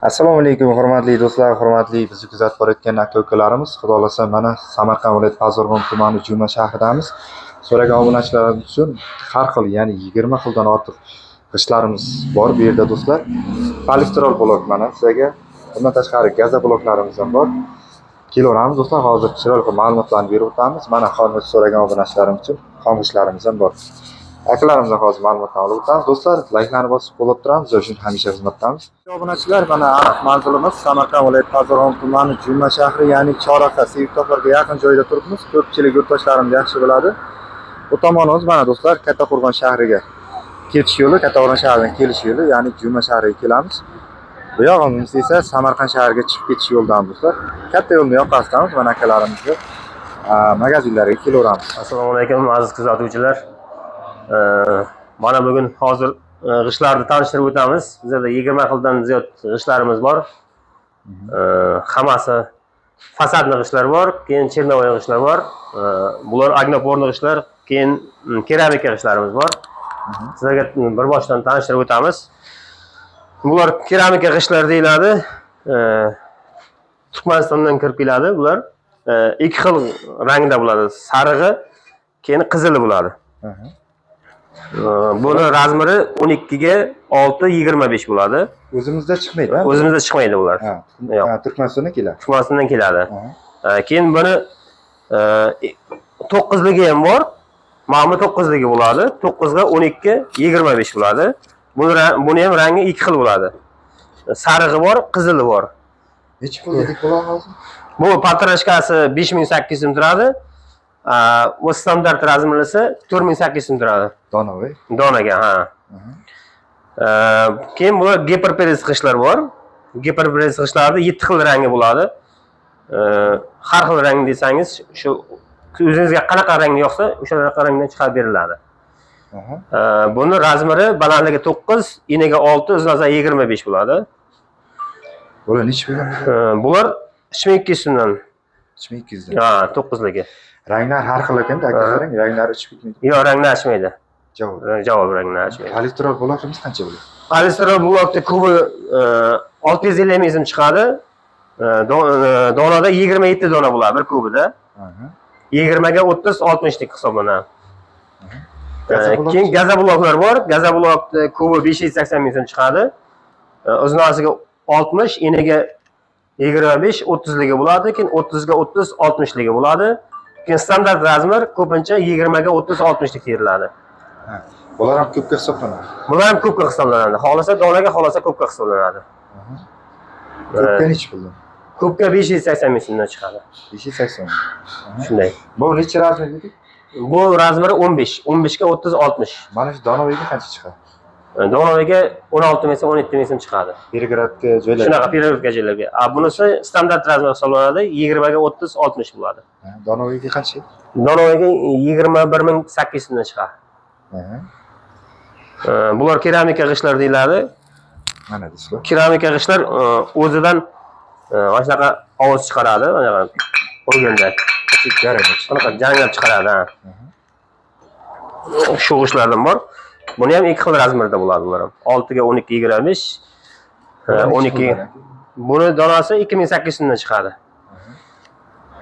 Assalomu alaykum, hurmatli do'stlar, hurmatli bizni kuzatib borayotgan aka-ukalarimiz. Xudo xolasa mana Samarqand viloyati Pazarg'om tumani Juma shahridamiz. So'ragan obunachilarimiz uchun har xil, ya'ni 20 xildan ortiq g'ishtlarimiz bor bu yerda do'stlar. Polistirol blok mana sizlarga. Bundan tashqari gaza bloklarimiz ham bor. Kelaveramiz do'stlar, hozir chiroyli ma'lumotlarni berib o'tamiz. Mana hozir so'ragan obunachilarim uchun xom g'ishtlarimiz ham bor. Akalarimizdan hozir ma'lumotlarni olib o'tamiz. Do'stlar, layklarni bosib qo'llab turamiz, uchun hamisha xizmatdamiz. Obunachilar, mana aniq manzilimiz Samarqand viloyati Pazarg'om tumani Juma shahri, ya'ni Choraqa, Sevittoqlarga yaqin joyda turibmiz. Ko'pchilik yurtdoshlarimiz yaxshi biladi. Bu tomonimiz mana do'stlar, Kattaqo'rg'on shahriga ketish yo'li, Kattaqo'rg'on shahridan kelish yo'li, ya'ni Juma shahriga kelamiz. Bu yog'imiz esa Samarqand shahriga chiqib ketish yo'ldan do'stlar. Katta yo'lni yoqasidamiz, mana akalarimizga magazinlariga kelaveramiz. Assalomu alaykum aziz kuzatuvchilar. Mana bugun hozir g'ishtlarni tanishtirib o'tamiz. Bizda 20 xildan ziyod g'ishtlarimiz bor. Hammasi fasadli g'ishtlar bor, keyin chernovoy g'ishtlar bor. Bular agnoporni g'ishtlar, keyin keramika g'ishtlarimiz bor. Sizlarga bir boshdan tanishtirib o'tamiz. Bular keramika g'ishtlar deyiladi. Turkmanistondan kirib keladi bular. Ikki xil rangda bo'ladi. Sarig'i, keyin qizili bo'ladi. Buni razmeri 12 ga 6 25 bo'ladi. O'zimizda chiqmaydi, ha? O'zimizda chiqmaydi bular. Yo'q. Turkmanistondan keladi. Turkmanistondan keladi. Keyin buni 9ligi ham bor. Mana bu 9ligi bo'ladi. 9 ga 12 25 bo'ladi. Buni ham rangi ikki xil bo'ladi. Sarig'i bor, qizili bor. Necha pul dedik bular hozir? Bu patrashkasi 5800 so'm turadi. Bu standart razmeri esa 4800 so'm turadi. Donovoy. Donaga, ha. Keyin bu giperpress g'ishtlar bor. Giperpress g'ishtlarda 7 xil rangi bo'ladi. Har xil rang desangiz, shu o'zingizga qanaqa rang yoqsa, o'sha rangdan chiqarib beriladi. Buni razmeri balandligi 9, eniga 6, uzunligi 25 bo'ladi. Bular necha puldan? Bular 3200 so'mdan. 3200 dan. Ha, 9ligi. Ranglar har xil ekan-da, akalarning ranglari ichib ketmaydi. Yo'q, ranglar ochmaydi. Javob ranglar ochmaydi. Polistirol blokimiz qancha bo'ladi? Polistirol blokda kubi 650 mg chiqadi. Donada 27 dona bo'ladi bir kubida. 20 ga 30 60 lik hisoblanadi. Keyin gaza bloklar bor. Gaza blokda kubi 580 mg chiqadi. Uzunligiga 60, eniga 25, 30ligi bo'ladi, keyin 30 ga 30, 60ligi bo'ladi. Keyin standart razmer ko'pincha 20 ga 30, 60lik teriladi. Bular ham ko'pga hisoblanadi. Bular ham ko'pga hisoblanadi. Xohlasa donaga, xohlasa ko'pga hisoblanadi. Ko'pga necha puldan? Ko'pga 580 ming so'mdan chiqadi. 580. Shunday. Bu necha razmer dedik? Bu razmeri 15, 15 ga 30, 60. Mana shu Donovoyga qancha chiqadi? Donovoyga 16 ming so'm, 17 ming so'm chiqadi. Peregradga joylar. Shunaqa peregradga joylarga. Bunisi standart razmer hisoblanadi, 20 ga 30, 60 bo'ladi. Donovoyga qancha? Donovoyga 21800 so'mdan chiqadi. Bular keramika g'ishtlar deyiladi. Mana do'stlar. Keramika g'ishtlar o'zidan mana shunaqa ovoz chiqaradi, mana urganda. Bunaqa janglab chiqaradi. Shu g'ishtlardan bor. Buni ham ikki xil razmerda bo'ladi bular ham. 6 ga 12 25, 12. Buni donasi 2800 so'mdan chiqadi.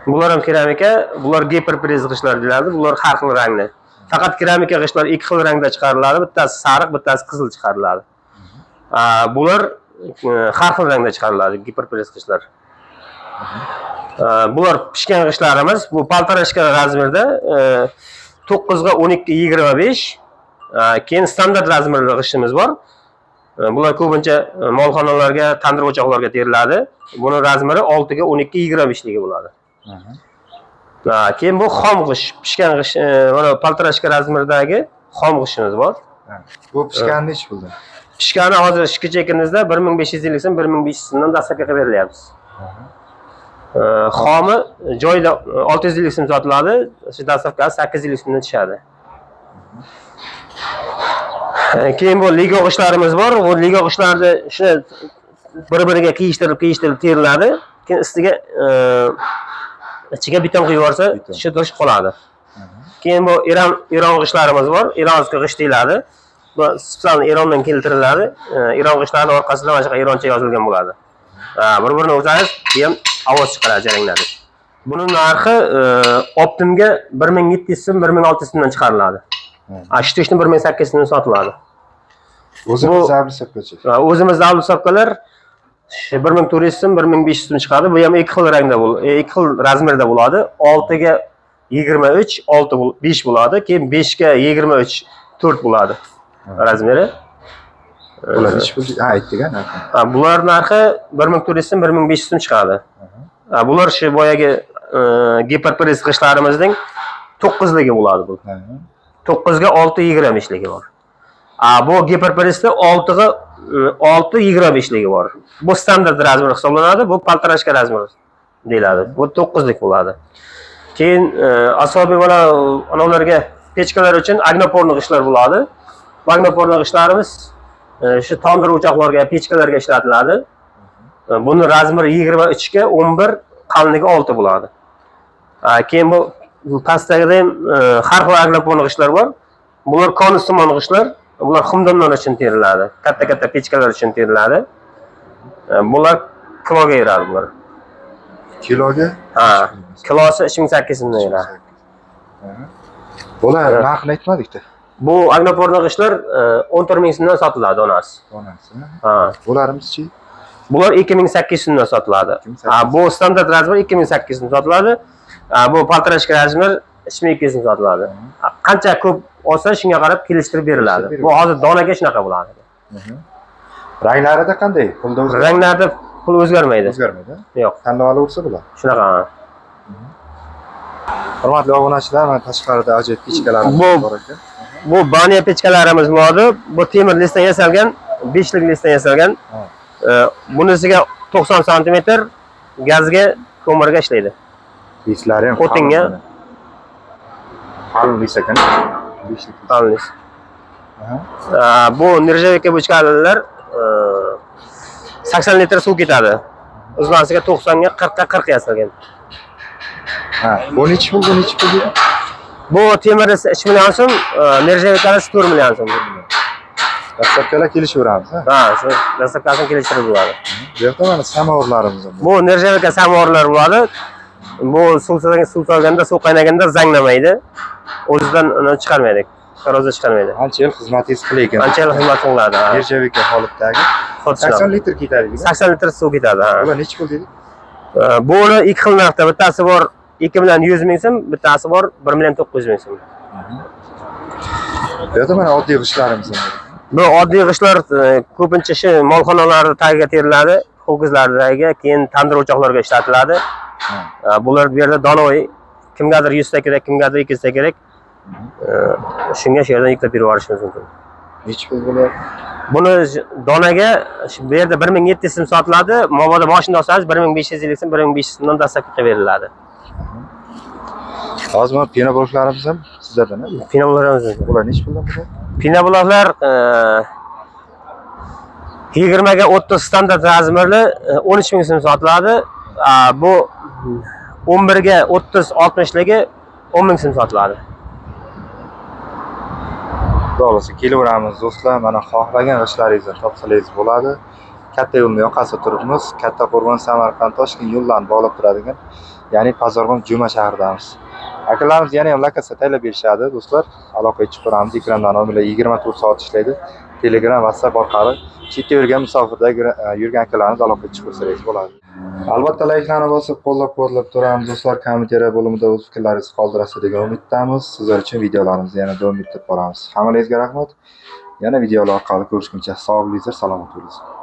Bular ham keramika, bular giperpress g'ishtlar deyiladi. Bular har xil rangli. Faqat keramika g'ishtlar ikki xil rangda chiqariladi. Bittasi sariq, bittasi qizil chiqariladi. Bular har xil rangda chiqariladi, giperpress g'ishtlar. Bular pishgan g'ishtlarimiz. Bu paltarashka razmerda 9 ga 12 25. Keyin standart razmerli g'ishtimiz bor. Bular ko'pincha molxonalarga, tandir o'choqlarga teriladi. Buni razmeri 6 ga 12 25 ligi bo'ladi. Keyin bu xom g'isht, pishgan g'isht, mana paltarashka razmerdagi xom g'ishtimiz bor. Bu pishgani necha puldan? Pishgani hozir ishki chekinizda 1550 so'm, 1500 so'mdan dastavka qilib berilyapti. Xomi joyda 650 so'm sotiladi, shu dastavkasi 850 so'mdan tushadi. Keyin bu ligo g'ishtlarimiz bor. Bu ligo g'ishtlarda shuni bir-biriga qiyishtirib teriladi. Keyin ustiga ichiga beton quyib yuborsa, shu turishib qoladi. Keyin bu Eron g'ishtlarimiz bor. Ironskiy g'isht deyiladi. Bu spesial Erondan keltiriladi. Eron g'ishtlarining orqasida mana shu Eroncha yozilgan bo'ladi. Bir-birini o'rsangiz, bu ham ovoz chiqaradi jaranglarni. Buni narxi Optimga 1700 so'm, 1600 so'mdan chiqariladi. Shtishni 1800 so'mdan sotiladi. O'zimiz zablisovkachi. O'zimiz zablisovkalar 1400 so'm, 1500 so'm chiqadi. Bu ham ikki xil rangda ikki xil razmerda bo'ladi. 6 ga 23, 5 bo'ladi. Keyin 5 ga 23, 4 bo'ladi razmeri. Bular ish pul aytdik narxi. Bular narxi 1400 so'm, 1500 so'm chiqadi. Bular shu boyagi giperpress g'ishtlarimizning 9ligi bo'ladi bu. 9 ga 6.25ligi bor. Bu giperpressda 6 ga 6.25ligi bor. Bu standart razmer hisoblanadi, bu paltarashka razmer deyiladi. Bu 9lik bo'ladi. Keyin asobiy ularga pechkalar uchun agnoporni g'ishtlar bo'ladi. Bu agnoporni g'ishtlarimiz shu tandir o'choqlarga, pechkalarga ishlatiladi. Buni razmeri 23 ga 11, qalinligi 6 bo'ladi. Keyin bu pastdagida ham har xil agnoporni g'ishtlar bor. Bular konus tomon g'ishtlar. Bular xumdonlar uchun teriladi. Katta-katta pechkalar uchun teriladi. Bular kiloga yuradi bular. Kiloga? Kilosi 3800 so'mdan yuradi. Bular narxini aytmadik-da. Bu agnoporni g'ishtlar 14 ming so'mdan sotiladi donasi. Bularimiz-chi? Bular 2800 so'mdan sotiladi. Bu standart razmer 2800 so'm sotiladi. Bu paltarashka razmer 3200 so'm sotiladi. Qancha ko'p olsa shunga qarab kelishtirib beriladi. Bu hozir donaga shunaqa bo'ladi. Ranglarida qanday? Pulda o'zgarmaydi. Ranglarda pul o'zgarmaydi. O'zgarmaydi? Yo'q. Tanlab olaversa bo'ladi. Shunaqa. Hurmatli obunachilar, mana tashqarida ajoyib pechkalarimiz bor ekan. Bu baniya pechkalarimiz bo'ladi. Bu temir lesdan yasalgan, 5lik lesdan yasalgan. Bunisiga 90 sm, gazga, ko'mirga ishlaydi. Lislari ham o'tinga qalin lis ekan. Qalin lis. Bu nirjavika bochkalar 80 litr suv ketadi. O'zlasiga 90 ga 40 ga 40 yasalgan. Bu nechi pul, bu nechi pul deydi? Bu temir 3 million so'm, nirjavikalar 4 million so'm. Dastlabkilar kelishaveramiz, shu dastlabkasini kelishtirib bo'ladi. Bu yerda mana samovarlarimiz bor. Bu nirjavika samovarlar bo'ladi. Bu suv solganda, suv qaynaganda zanglamaydi. O'zidan uni chiqarmaydi. Qaroza chiqarmaydi. Qancha yil xizmatingiz qilaykan? Qancha yil xizmat qiladi? Nirjavika holatdagi 80 litr ketadi. 80 litr suv ketadi. Bular nechi pul dedik? Buni ikki xil narxda, bittasi bor 2 million 100 ming so'm, bittasi bor 1 million 900 ming so'm. Bu yerda mana oddiy g'ishtlarimiz bor. Bu oddiy g'ishtlar ko'pincha shu molxonalarda tagiga teriladi, ho'kizlardagi, keyin tandir o'choqlarga ishlatiladi. Bular bu yerda donovoy, kimgadir 100 ta kerak, kimgadir 200 ta kerak. Shunga shu yerdan yuklab berib yuborishimiz mumkin. Nechi pul bo'ladi? Buni donaga bu yerda 1700 so'm sotiladi. Mabodo mashina olsangiz 1550 so'm, 1500 so'mdan dastlabki beriladi. Hozir mana pina bloklarimiz ham sizlardan. Pina bloklarimiz. Bular nechi puldan bo'ladi? Pina bloklar 20 ga 30 standart razmerli 13 ming so'm sotiladi. Bu 11 ga 30 60ligi 10 ming so'm sotiladi. Bo'lsa kelaveramiz do'stlar, mana xohlagan g'ishtlaringizni topsangiz bo'ladi. Katta yo'lni yoqasida turibmiz. Katta Qo'rg'on, Samarqand, Toshkent yo'llarini bog'lab turadigan, ya'ni Pazarg'on Juma shahridamiz. Akalarimiz yana ham lokatsiya tayyorlab berishadi do'stlar. Aloqaga chiqib turamiz. Ekrandan nomerlar 24 soat ishlaydi. Telegram, WhatsApp orqali chetda yurgan musofirda yurgan akalarimiz aloqaga chiqib ko'rsangiz bo'ladi. Albatta layklarni bosib qo'llab-quvvatlab turamiz do'stlar. Kommentariya bo'limida o'z fikrlaringizni qoldirasiz degan umiddamiz. Sizlar uchun videolarimizni yana davom ettirib boramiz. Hammangizga rahmat. Yana videolar orqali ko'rishguncha sog' bo'linglar, salomat bo'linglar.